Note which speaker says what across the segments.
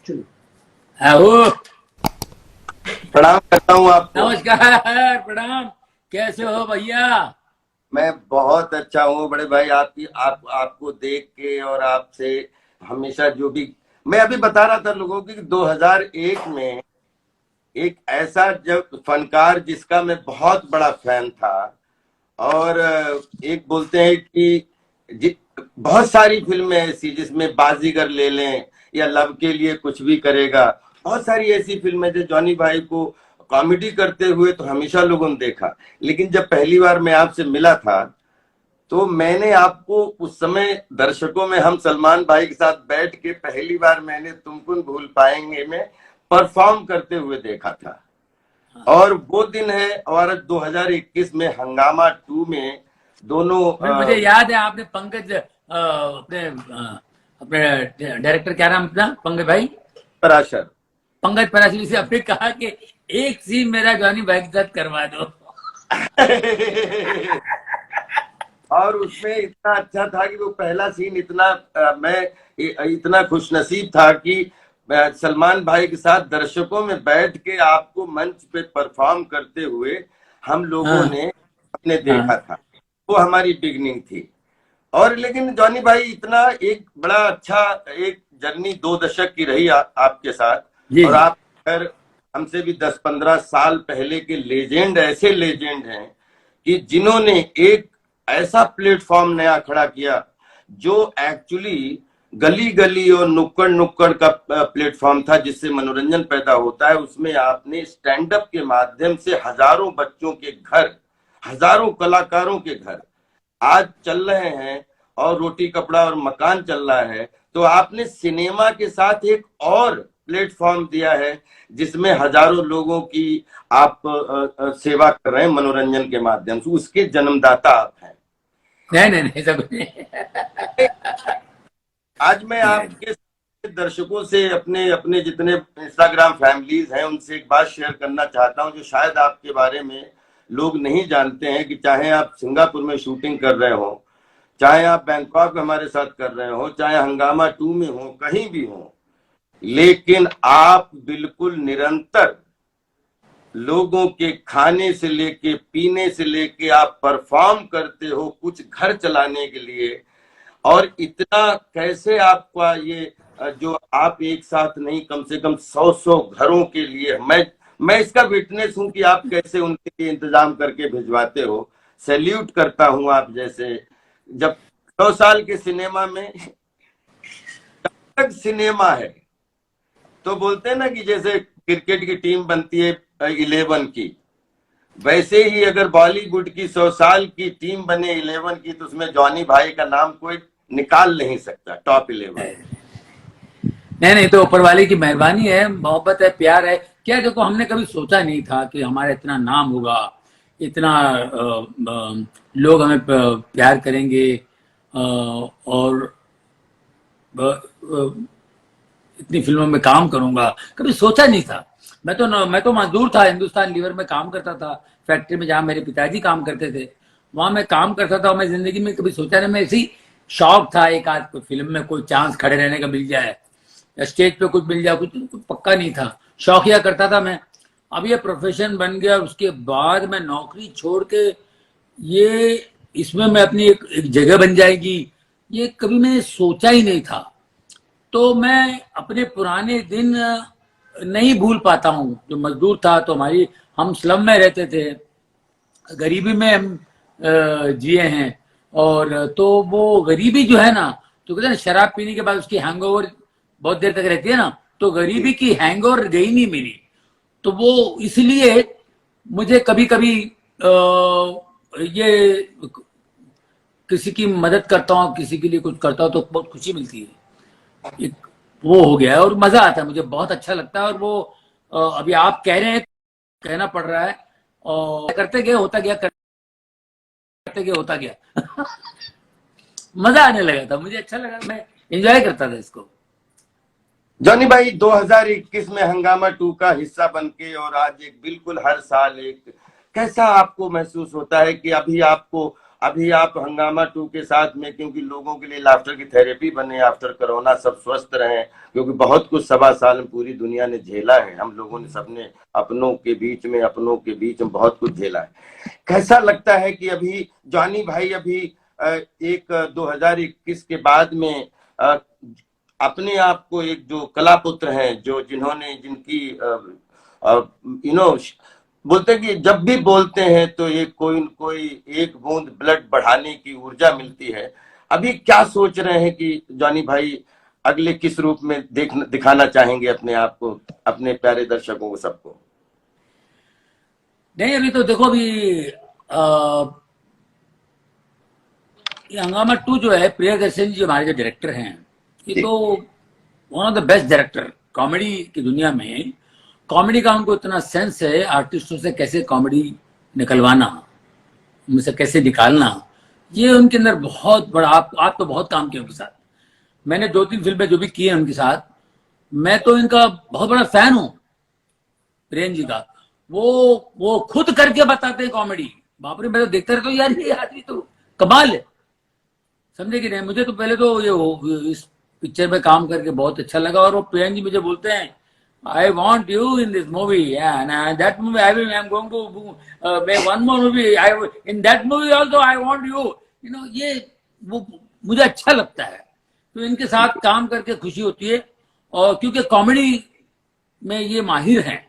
Speaker 1: चलो। आओ।
Speaker 2: प्रणाम करता हूँ आपको।
Speaker 1: नमस्कार, प्रणाम। कैसे हो भैया?
Speaker 2: मैं बहुत अच्छा हूँ बड़े भाई। आपको देख के और आपसे हमेशा जो भी मैं अभी बता रहा था लोगों की कि 2001 में एक ऐसा जब फनकार जिसका मैं बहुत बड़ा फैन था। और एक बोलते हैं कि बहुत सारी फिल्में ऐसी जिसमें बाजीगर ले लें या लव के लिए कुछ भी करेगा। बहुत सारी ऐसी फिल्में जो जॉनी भाई को कॉमेडी करते हुए तो हमेशा लोगों ने देखा। लेकिन जब पहली बार मैं आपसे मिला था तो मैंने आपको उस समय दर्शकों में हम सलमान भाई के साथ बैठ के पहली बार मैंने तुमको भूल पाएंगे में परफॉर्म करते हुए देखा था। और वो दिन है हमारा 2021 में हंगामा 2 में दोनों
Speaker 1: मुझे याद है, आपने पंकज अपने डायरेक्टर, क्या नाम अपना, पंकज भाई,
Speaker 2: पराशर।
Speaker 1: पंकज पराशरी से आपने कहा कि एक सीन मेरा जॉनी भाई के साथ करवा दो।
Speaker 2: और उसमें इतना अच्छा था कि वो पहला सीन इतना मैं इतना खुशनसीब था कि सलमान भाई के साथ दर्शकों में बैठ के आपको मंच पे परफॉर्म करते हुए हम लोगों
Speaker 1: हाँ,
Speaker 2: ने अपने
Speaker 1: हाँ,
Speaker 2: देखा था। वो हमारी बिगनिंग थी। और लेकिन जॉनी भाई इतना एक बड़ा अच्छा एक जर्नी 2 दशक की रही आपके साथ।
Speaker 1: जी
Speaker 2: और
Speaker 1: जी।
Speaker 2: आप अगर हमसे भी 10-15 साल पहले के लेजेंड ऐसे लेजेंड हैं कि जिन्होंने एक ऐसा प्लेटफॉर्म नया खड़ा किया जो एक्चुअली गली गली और नुक्कड़ नुक्कड़ का प्लेटफॉर्म था जिससे मनोरंजन पैदा होता है। उसमें आपने स्टैंड अप के माध्यम से हजारों बच्चों के घर, हजारों कलाकारों के घर आज चल रहे हैं और रोटी कपड़ा और मकान चल रहा है। तो आपने सिनेमा के साथ एक और प्लेटफॉर्म दिया है जिसमें हजारों लोगों की आप सेवा कर रहे हैं मनोरंजन के माध्यम से। उसके जन्मदाता आप हैं।
Speaker 1: नहीं नहीं नहीं, सब नहीं।
Speaker 2: आज मैं आपके दर्शकों से अपने अपने जितने इंस्टाग्राम फैमिलीज हैं उनसे एक बात शेयर करना चाहता हूं जो शायद आपके बारे में लोग नहीं जानते हैं कि चाहे आप सिंगापुर में शूटिंग कर रहे हो, चाहे आप बैंकॉक में हमारे साथ कर रहे हो, चाहे हंगामा 2 में हो, कहीं भी हो, लेकिन आप बिल्कुल निरंतर लोगों के खाने से लेके पीने से लेके आप परफॉर्म करते हो कुछ घर चलाने के लिए। और इतना कैसे आपका ये जो आप एक साथ नहीं कम से कम 100 घरों के लिए मैं इसका विटनेस हूं कि आप कैसे उनके लिए इंतजाम करके भिजवाते हो। सैल्यूट करता हूं आप जैसे। जब 100 साल के सिनेमा में तक सिनेमा है तो बोलते हैं ना कि जैसे क्रिकेट की टीम बनती है 11 की, वैसे ही अगर बॉलीवुड की 100 साल की टीम बने 11 की तो उसमें जॉनी भाई का नाम कोई निकाल नहीं सकता टॉप 11 में।
Speaker 1: नहीं नहीं, तो ऊपर वाले की मेहरबानी है, मोहब्बत है, प्यार है। क्या देखो, हमने कभी सोचा नहीं था कि हमारा इतना नाम होगा, इतना लोग हमें प्यार करेंगे, और इतनी फिल्मों में काम करूंगा, कभी सोचा नहीं था। मैं तो मजदूर था, हिंदुस्तान लीवर में काम करता था, फैक्ट्री में जहाँ मेरे पिताजी काम करते थे, वहां मैं काम करता था। मैं जिंदगी में कभी सोचा नहीं, मैं ऐसी शौक था एक आध कोई फिल्म में कोई चांस खड़े रहने का मिल जाए या स्टेज पे कुछ मिल जाए, कुछ पक्का नहीं था। शौकिया करता था मैं। अब ये प्रोफेशन बन गया, उसके बाद मैं नौकरी छोड़ के ये इसमें मैं अपनी एक जगह बन जाएगी, ये कभी मैंने सोचा ही नहीं था। तो मैं अपने पुराने दिन नहीं भूल पाता हूँ। जो मजदूर था, तो हम स्लम में रहते थे, गरीबी में हम जिए हैं। और तो वो गरीबी जो है ना, तो कहते हैं ना, शराब पीने के बाद उसकी हैंगओवर बहुत देर तक रहती है ना, तो गरीबी की हैंगओवर गई नहीं मेरी। तो वो इसलिए मुझे कभी कभी ये किसी की मदद करता हूँ, किसी के लिए कुछ करता हूँ, तो बहुत खुशी मिलती है। एक वो हो गया है और मजा आता है, मुझे बहुत अच्छा लगता है। और वो अभी आप कह रहे हैं, कहना पड़ रहा है, और करते गए होता गया, करते गए होता गया। मजा आने लगा था, मुझे अच्छा लगा, मैं एंजॉय करता था इसको।
Speaker 2: जॉनी भाई 2021 में हंगामा 2 का हिस्सा बन के और आज एक बिल्कुल हर साल एक कैसा आपको महसूस होता है कि अभी आपको अभी आप हंगामा 2 के साथ में, क्योंकि लोगों के लिए लाफ्टर की थेरेपी बने आफ्टर कोरोना, सब स्वस्थ रहें, क्योंकि बहुत कुछ 1.25 साल में पूरी दुनिया ने झेला है, हम लोगों ने सबने अपनों के बीच में बहुत कुछ झेला है। कैसा लगता है कि अभी जॉनी भाई अभी एक 2021 के बाद में अपने आप को एक जो कला पुत्र हैं, जो जिन्होंने जिनकी यू नो बोलते हैं कि जब भी बोलते हैं तो ये कोई न कोई एक बूंद ब्लड बढ़ाने की ऊर्जा मिलती है। अभी क्या सोच रहे हैं कि जॉनी भाई अगले किस रूप में दिखाना चाहेंगे अपने आप को, अपने प्यारे दर्शकों को, सबको?
Speaker 1: नहीं, अभी तो देखो, अभी ये हंगामा 2 जो है, प्रियदर्शन जी जो हमारे जो डायरेक्टर हैं, ये तो one of the best director comedy की दुनिया में। कॉमेडी का उनको इतना सेंस है, आर्टिस्टों से कैसे कॉमेडी निकलवाना, उनसे कैसे निकालना, ये उनके अंदर बहुत बड़ा। आप तो बहुत काम किए उनके साथ, मैंने 2-3 फिल्में जो भी की हैं उनके साथ, मैं तो इनका बहुत बड़ा फैन हूँ प्रियन जी का। वो खुद करके बताते हैं कॉमेडी, बाप रे, मैं तो देखता रहता हूँ यार, ये आदमी तो कमाल है, समझे कि नहीं। मुझे तो पहले तो ये इस पिक्चर में काम करके बहुत अच्छा लगा, और वो प्रियन जी मुझे बोलते हैं, I want you in this movie, yeah, and that movie I'm going to make one more movie. In that movie also I want you. You know, ये वो मुझे अच्छा लगता है, तो इनके साथ काम करके खुशी होती है। और क्योंकि कॉमेडी में ये माहिर हैं,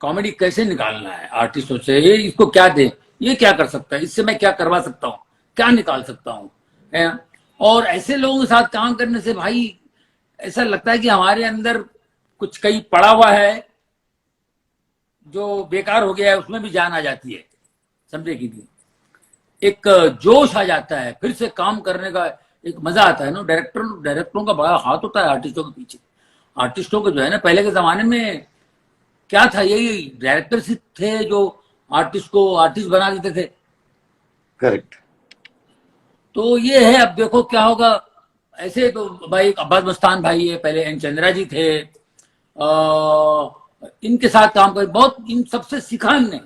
Speaker 1: कॉमेडी कैसे निकालना है आर्टिस्टों से, ये इसको क्या दे, ये क्या कर सकता है, इससे मैं क्या करवा सकता हूँ, क्या निकाल सकता हूँ। और ऐसे लोगों के साथ काम करने से भाई ऐसा लगता है कि हमारे अंदर कुछ कहीं पड़ा हुआ है जो बेकार हो गया है, उसमें भी जान आ जाती है, समझे कि नहीं। एक जोश आ जाता है, फिर से काम करने का एक मजा आता है ना। डायरेक्टरों का बड़ा हाथ होता है आर्टिस्टों के पीछे। आर्टिस्टों को जो है ना, पहले के जमाने में क्या था, यही डायरेक्टर थे जो आर्टिस्ट को आर्टिस्ट बना देते थे।
Speaker 2: करेक्ट।
Speaker 1: तो ये है, अब देखो क्या होगा। ऐसे तो भाई अब्बास मस्तान भाई है, पहले एन चंद्रा जी थे, इनके साथ काम कर बहुत, इन सबसे सीखा हमने।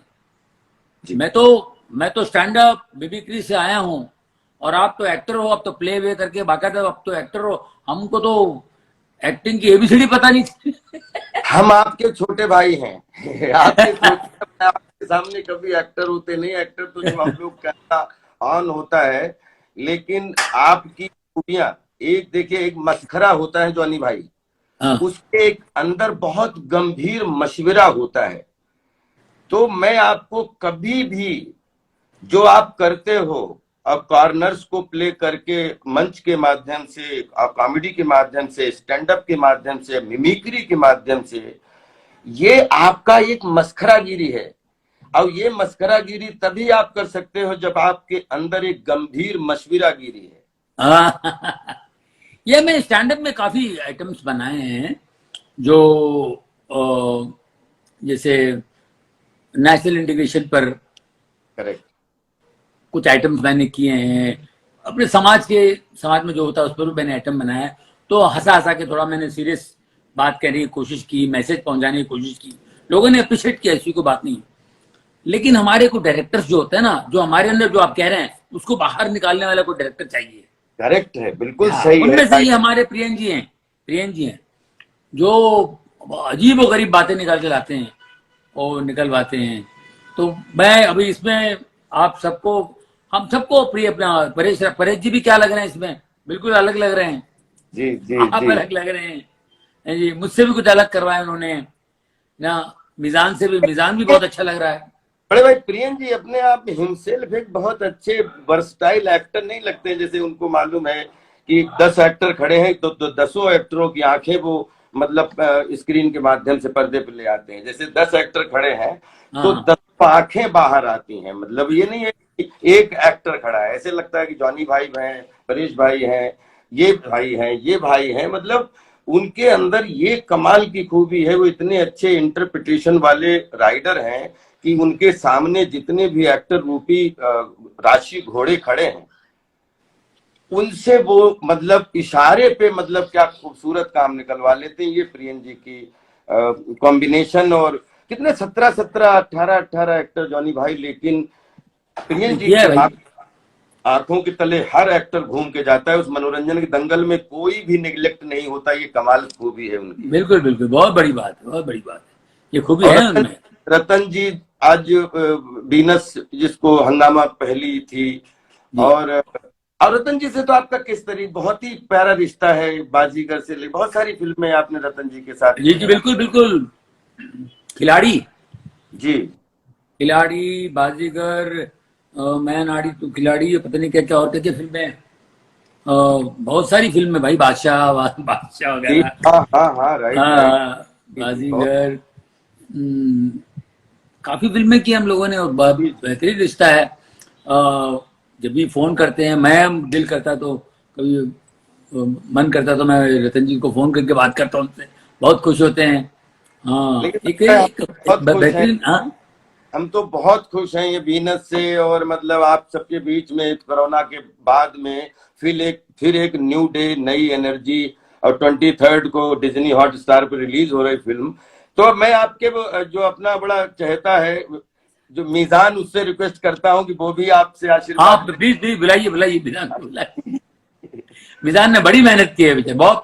Speaker 1: मैं तो स्टैंड अप मिमिक्री से आया हूँ, और आप तो एक्टर हो, अब तो प्ले वे करके बाकायदा अब तो एक्टर हो। हमको तो एक्टिंग की एबीसीडी पता नहीं थी।
Speaker 2: हम आपके छोटे भाई हैं। आपके सामने कभी एक्टर होते नहीं, एक्टर तो जो हम लोग कैमरा ऑन होता है, लेकिन आपकी खूबियां एक देखिए, एक मस्खरा होता है जॉनी भाई, उसके एक अंदर बहुत गंभीर मशवरा होता है। तो मैं आपको कभी भी जो आप करते हो, अब कॉर्नर्स को प्ले करके मंच के माध्यम से, कॉमेडी के माध्यम से, स्टैंड अप के माध्यम से, मिमिक्री के माध्यम से, ये आपका एक मस्खरागिरी है। और ये मस्खरागिरी तभी आप कर सकते हो जब आपके अंदर एक गंभीर मशवरागिरी है।
Speaker 1: ये मैं स्टैंड अप में काफी आइटम्स बनाए हैं, जो जैसे नेशनल इंटीग्रेशन पर
Speaker 2: करेक्ट,
Speaker 1: कुछ आइटम्स मैंने किए हैं। अपने समाज में जो होता है उस पर भी मैंने आइटम बनाया है। तो हंसा के थोड़ा मैंने सीरियस बात करने की कोशिश की, मैसेज पहुंचाने की कोशिश की, लोगों ने अप्रिशिएट किया, ऐसी कोई बात नहीं। लेकिन हमारे को डायरेक्टर्स जो होते हैं ना, जो हमारे अंदर जो आप कह रहे हैं उसको बाहर निकालने वाला कोई डायरेक्टर चाहिए।
Speaker 2: करेक्ट है, बिल्कुल सही है।
Speaker 1: उनमें से ही हमारे प्रियन जी हैं जो अजीब और गरीब बातें निकाल के लाते हैं और निकलवाते हैं। तो मैं अभी इसमें आप सबको, हम सबको प्रिय, अपना परेश जी भी क्या लग रहे हैं इसमें, बिल्कुल अलग लग रहे हैं
Speaker 2: जी जी
Speaker 1: आप
Speaker 2: जी।
Speaker 1: अलग लग रहे हैं जी। मुझसे भी कुछ अलग करवाया उन्होंने ना, मिजान भी बहुत अच्छा लग रहा है।
Speaker 2: बड़े भाई प्रियन जी अपने आप में हिमसेल्फ एक बहुत अच्छे वर्सटाइल एक्टर नहीं लगते। जैसे उनको मालूम है कि 10 एक्टर खड़े हैं तो 10 एक्टरों की आंखें वो मतलब स्क्रीन के माध्यम से पर्दे पर ले आते हैं। जैसे 10 एक्टर खड़े हैं तो 10 आंखें बाहर आती हैं। मतलब ये नहीं है कि एक एक्टर खड़ा है, ऐसे लगता है कि जॉनी भाई हैं, परेश भाई हैं, ये भाई हैं। मतलब उनके अंदर ये कमाल की खूबी है, वो इतने अच्छे इंटरप्रिटेशन वाले राइडर हैं कि उनके सामने जितने भी एक्टर रूपी राशि घोड़े खड़े हैं, उनसे वो मतलब इशारे पे मतलब क्या खूबसूरत काम निकलवा लेते हैं। ये प्रियन जी की कॉम्बिनेशन। और कितने 17 18 एक्टर जॉनी भाई, लेकिन प्रियन जी आंखों के तले हर एक्टर घूम के जाता है। उस मनोरंजन के दंगल में कोई भी निगलेक्ट नहीं होता। ये कमाल खूबी है उनकी।
Speaker 1: बिल्कुल बिल्कुल, बहुत बड़ी बात है, बहुत बड़ी बात है, ये खूबी
Speaker 2: और
Speaker 1: है उनमें।
Speaker 2: रतन जी आज वीनस जिसको हंगामा पहली थी,
Speaker 1: जी
Speaker 2: और रतन जी से तो आपका किस तरीके बहुत ही प्यारा रिश्ता है, बाजीगर से ले बहुत सारी फिल्में आपने रतन जी के साथ
Speaker 1: जी
Speaker 2: की
Speaker 1: जी,
Speaker 2: हैं।
Speaker 1: बिल्कुल बिल्कुल। खिलाड़ी,
Speaker 2: जी
Speaker 1: खिलाड़ी, बाजीगर, मैं नाड़ी तू खिलाड़ी, ये पता नहीं क्या क्या और क्या क्या फिल्में, बहुत सारी फिल्में भाई, बादशाह, बादशाह
Speaker 2: जी,
Speaker 1: वगैरह।
Speaker 2: हाँ हाँ हाँ, राइट राइट।
Speaker 1: हाँ,
Speaker 2: बहुत
Speaker 1: बाजीगर, काफी फिल्में की हम लोगों ने, और बहुत बेहतरीन रिश्ता है। जब भी फोन करते हैं, मैं दिल करता तो कभी मन करता तो मैं रतन जी को फोन करके बात करता हूँ उनसे, बहुत खुश होते हैं। हाँ,
Speaker 2: लेकिन
Speaker 1: एक
Speaker 2: हम
Speaker 1: एक, एक
Speaker 2: बहुत खुश हैं।
Speaker 1: बेहतरीन। हाँ
Speaker 2: हम तो बहुत खुश हैं ये वीनस से, और मतलब आप सबके बीच में कोरोना के बाद में फिर एक न्यू डे, नई एनर्जी। और 23 को डिज्नी हॉटस्टार पर रिलीज हो रही फिल्म। तो मैं आपके जो अपना बड़ा चहेता है जो मीजान, उससे रिक्वेस्ट करता हूं कि वो भी आपसे
Speaker 1: हाँ,
Speaker 2: आशीर्वाद ले।
Speaker 1: प्लीज प्लीज बुलाइए, बुलाइए मिजान को, बुलाइए। मिजान ने बड़ी मेहनत की है बेटा, बहुत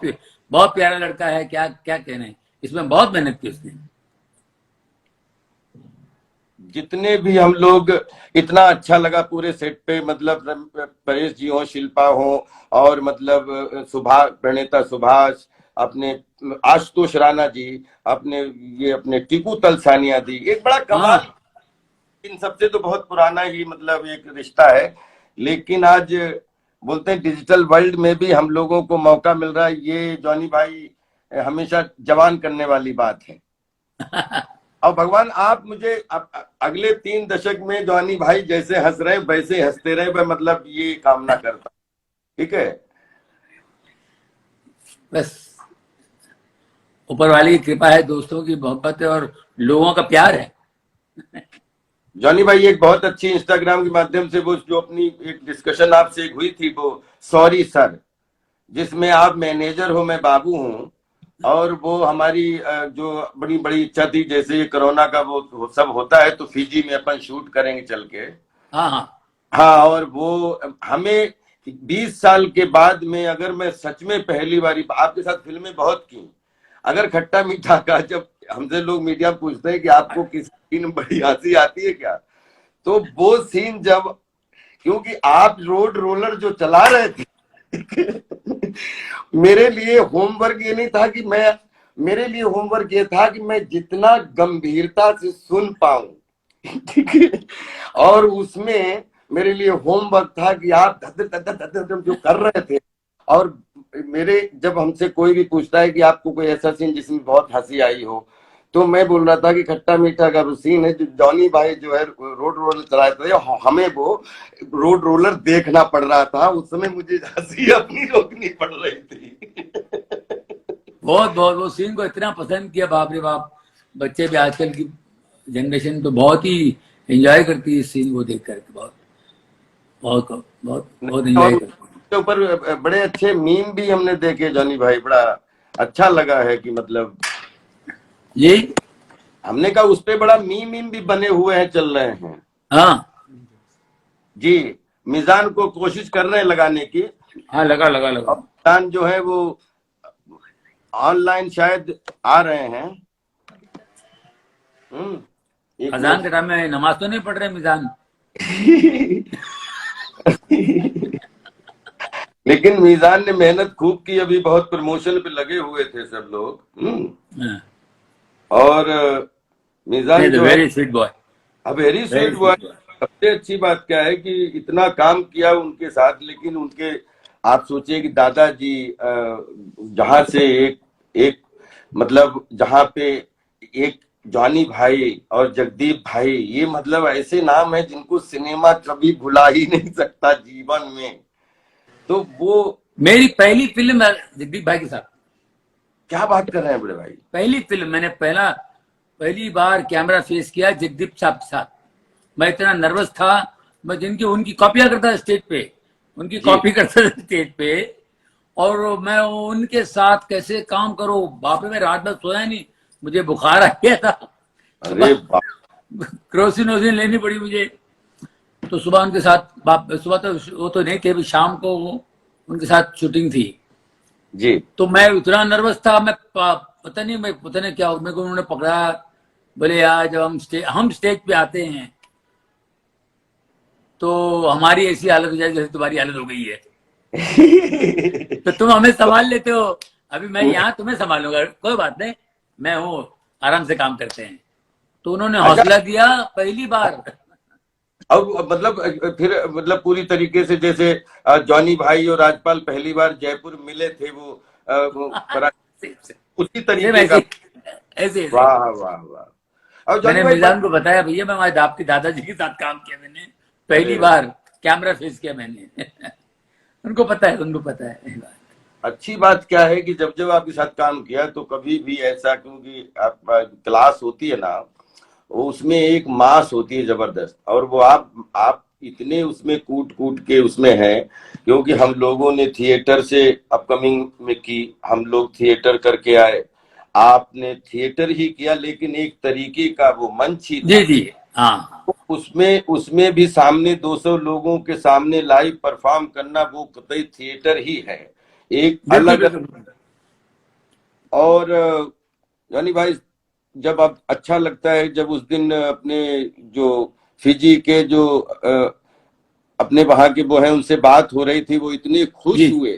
Speaker 1: बहुत प्यारा लड़का है, क्या क्या कहना है, इसमें बहुत मेहनत की उसने।
Speaker 2: जितने भी हम लोग, इतना अच्छा लगा पूरे सेट पे, मतलब परेश जी हो, शिल्पा हो, और मतलब प्रणेता सुभाष, अपने आशुतोष राणा जी, अपने टीकू तलसानिया दी, एक बड़ा कमाल।
Speaker 1: हाँ
Speaker 2: इन सबसे तो बहुत पुराना ही मतलब एक रिश्ता है। लेकिन आज बोलते हैं डिजिटल वर्ल्ड में भी हम लोगों को मौका मिल रहा है, ये जॉनी भाई हमेशा जवान करने वाली बात है। और भगवान आप मुझे अगले 3 दशक में जॉनी भाई जैसे हंस रहे वैसे हंसते रहे, मैं मतलब ये कामना करता हूं। ठीक है।
Speaker 1: बस, ऊपर वाली की कृपा है, दोस्तों की मोहब्बत है, और लोगों का प्यार है।
Speaker 2: जॉनी भाई एक बहुत अच्छी इंस्टाग्राम के माध्यम से वो जो अपनी एक डिस्कशन आपसे हुई थी, वो सॉरी सर, जिसमें आप मैनेजर हो, मैं बाबू हूँ, और वो हमारी जो बड़ी बड़ी इच्छा थी, जैसे ये कोरोना का वो सब होता है तो फिजी में अपन शूट करेंगे चल के।
Speaker 1: हाँ हाँ,
Speaker 2: हाँ, और वो हमें 20 साल के बाद में, अगर मैं सच में पहली बारी आपके साथ फिल्में बहुत की, अगर खट्टा मीठा का जब हमसे लोग मीडिया पूछते हैं कि आपको किस सीन में बड़ी हंसी आती है क्या, तो वो सीन जब, क्योंकि आप रोड रोलर जो चला रहे थे मेरे लिए होमवर्क ये नहीं था कि मैं, मेरे लिए होमवर्क ये था कि मैं जितना गंभीरता से सुन पाऊं ठीक है, और उसमें मेरे लिए होमवर्क था कि आप जो कर रहे थे। और मेरे जब हमसे कोई भी पूछता है कि आपको कोई ऐसा सीन जिसमें बहुत हंसी आई हो, तो मैं बोल रहा था कि खट्टा मीठा का वो सीन है जो जॉनी भाई जो है रोड रोलर चलाए थे, हमें वो रोड रोलर देखना पड़ रहा था, उस समय मुझे हंसी अपनी रोकनी पड़ रही थी
Speaker 1: बहुत बहुत वो सीन को इतना पसंद किया, बाप रे बाप। बच्चे भी, आजकल की जनरेशन तो बहुत ही एंजॉय करती है इस सीन को देख करके, बहुत बहुत बहुत बहुत
Speaker 2: और
Speaker 1: एंजॉय करती है।
Speaker 2: उसके ऊपर बड़े अच्छे मीम भी हमने देखे जॉनी भाई, बड़ा अच्छा लगा है कि मतलब
Speaker 1: जी
Speaker 2: हमने कहा उस पे बड़ा मीम भी बने हुए हैं, चल रहे हैं।
Speaker 1: हाँ
Speaker 2: जी, मिजान को कोशिश कर रहे हैं लगाने की।
Speaker 1: हाँ, लगा लगा लगा।
Speaker 2: और मिजान जो है वो ऑनलाइन शायद आ रहे हैं। एक
Speaker 1: अजान के टाइम में नमाज तो नहीं पढ़ रहे मिजान?
Speaker 2: मिनट लेकिन मीजान ने मेहनत खूब की, अभी बहुत प्रमोशन पे लगे हुए थे सब लोग।
Speaker 1: हाँ,
Speaker 2: और मीजान
Speaker 1: नहीं तो
Speaker 2: जो है
Speaker 1: very sweet boy,
Speaker 2: very
Speaker 1: very
Speaker 2: sweet boy.
Speaker 1: Sweet boy.
Speaker 2: सबसे अच्छी बात क्या है कि इतना काम किया उनके साथ, लेकिन उनके, आप सोचिए कि दादाजी जहां से एक एक मतलब जहां पे एक जॉनी भाई और जगदीप भाई, ये मतलब ऐसे नाम है जिनको सिनेमा कभी भुला ही नहीं सकता जीवन में। तो वो,
Speaker 1: मेरी पहली फिल्म है जगदीप भाई के साथ।
Speaker 2: क्या बात कर रहे हैं बड़े भाई।
Speaker 1: पहली फिल्म मैंने पहली बार कैमरा फेस किया जगदीप साहब के साथ। मैं इतना नर्वस था, मैं जिनकी उनकी कॉपियां करता था स्टेज पे, उनकी
Speaker 2: जी,
Speaker 1: कॉपी करता था स्टेज पे, और मैं उनके साथ कैसे काम करूं, बाप रे, मैं रात भर सोया नहीं, मुझे बुखार आ गया था,
Speaker 2: अरे बाप।
Speaker 1: क्रोसिन वोसिन लेनी पड़ी मुझे। तो सुबह उनके साथ, सुबह तो वो तो नहीं थे, अभी शाम को उनके साथ शूटिंग थी।
Speaker 2: जी।
Speaker 1: तो मैं इतना नर्वस था, मैं पता नहीं क्या मेरे को उन्होंने पकड़ा, बोले यार जब हम स्टेज पे आते हैं तो हमारी ऐसी हालत हो जाए जैसे तुम्हारी हालत हो गई है। तो तुम हमें संभाल लेते हो, अभी मैं यहाँ तुम्हें संभालूंगा, कोई बात नहीं, मैं हूँ, आराम से काम करते हैं। तो उन्होंने हौसला दिया पहली बार।
Speaker 2: अब मतलब फिर मतलब पूरी तरीके से जैसे जॉनी भाई और राजपाल पहली बार जयपुर मिले थे, वो उसी तरीके का।
Speaker 1: ऐसे
Speaker 2: वाह वाह वाह। और जॉनी
Speaker 1: मैंने
Speaker 2: भाई
Speaker 1: मिजान को बताया, भैया मैं हमारे आपके दादाजी के साथ काम किया, मैंने पहली बार कैमरा फेस किया मैंने। उनको पता है।
Speaker 2: अच्छी बात क्या है कि जब जब आपके साथ काम किया तो कभी भी ऐसा, क्योंकि आप क्लास होती है ना, उसमें एक मास होती है जबरदस्त, और वो आप इतने उसमें कूट कूट के उसमें हैं, क्योंकि हम लोगों ने थिएटर से अपकमिंग में की, हम लोग थिएटर करके आए, आपने थिएटर ही किया लेकिन एक तरीके का वो मंच ही था।
Speaker 1: जी हाँ।
Speaker 2: उसमें भी सामने 200 लोगों के सामने लाइव परफॉर्म करना, वो कतई थिएटर ही है, एक अलग। और यानी भाई जब आप अच्छा लगता है, जब उस दिन अपने जो फिजी के जो अपने वहां के वो हैं उनसे बात हो रही थी, वो इतने खुश हुए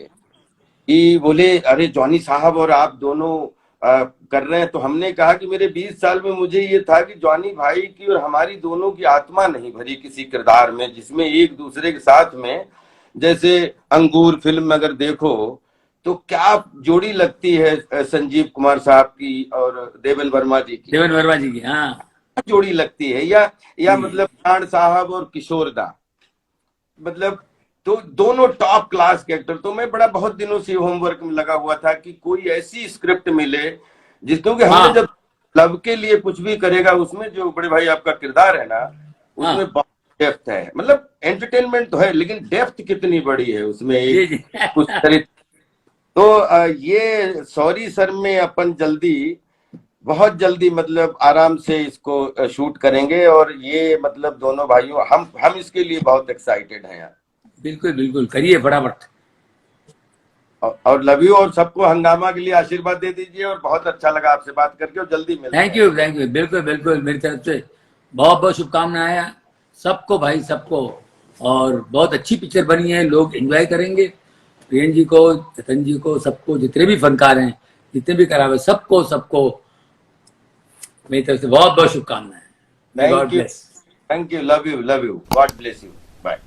Speaker 2: कि बोले अरे जॉनी साहब और आप दोनों कर रहे हैं। तो हमने कहा कि मेरे 20 साल में मुझे ये था कि जॉनी भाई की और हमारी दोनों की आत्मा नहीं भरी किसी किरदार में, जिसमें एक दूसरे के साथ में, जैसे अंगूर फिल्म में अगर देखो तो क्या जोड़ी लगती है संजीव कुमार साहब की और देवन वर्मा जी की,
Speaker 1: हाँ
Speaker 2: जोड़ी लगती है, या मतलब प्राण साहब और किशोर दा, मतलब तो दोनों टॉप क्लास के एक्टर। तो मैं बड़ा बहुत दिनों से होमवर्क में लगा हुआ था कि कोई ऐसी स्क्रिप्ट मिले जिसको कि हमने जब लव के लिए कुछ भी करेगा, उसमें जो बड़े भाई आपका किरदार है ना, उसमें बहुत डेप्थ है, मतलब एंटरटेनमेंट तो है लेकिन डेप्थ कितनी बड़ी है उसमें, एक कुछ चरित्र। तो ये सॉरी सर में अपन बहुत जल्दी मतलब आराम से इसको शूट करेंगे, और ये मतलब दोनों भाइयों हम इसके लिए बहुत एक्साइटेड हैं यार।
Speaker 1: बिल्कुल करिए फटाफट।
Speaker 2: और लव यू, और सबको हंगामा के लिए आशीर्वाद दे दीजिए, और बहुत अच्छा लगा आपसे बात करके, और जल्दी मिलते हैं।
Speaker 1: थैंक यू, बिल्कुल मेरी तरफ से बहुत शुभकामनाएं सबको भाई, सबको। और बहुत अच्छी पिक्चर बनी है, लोग एंजॉय करेंगे, प्रियन जी को, चेतन जी को, सबको, जितने भी फनकार हैं, जितने भी करावे, सबको मेरी तरफ से बहुत शुभकामनाएं।
Speaker 2: Thank you, love you, God bless you, bye.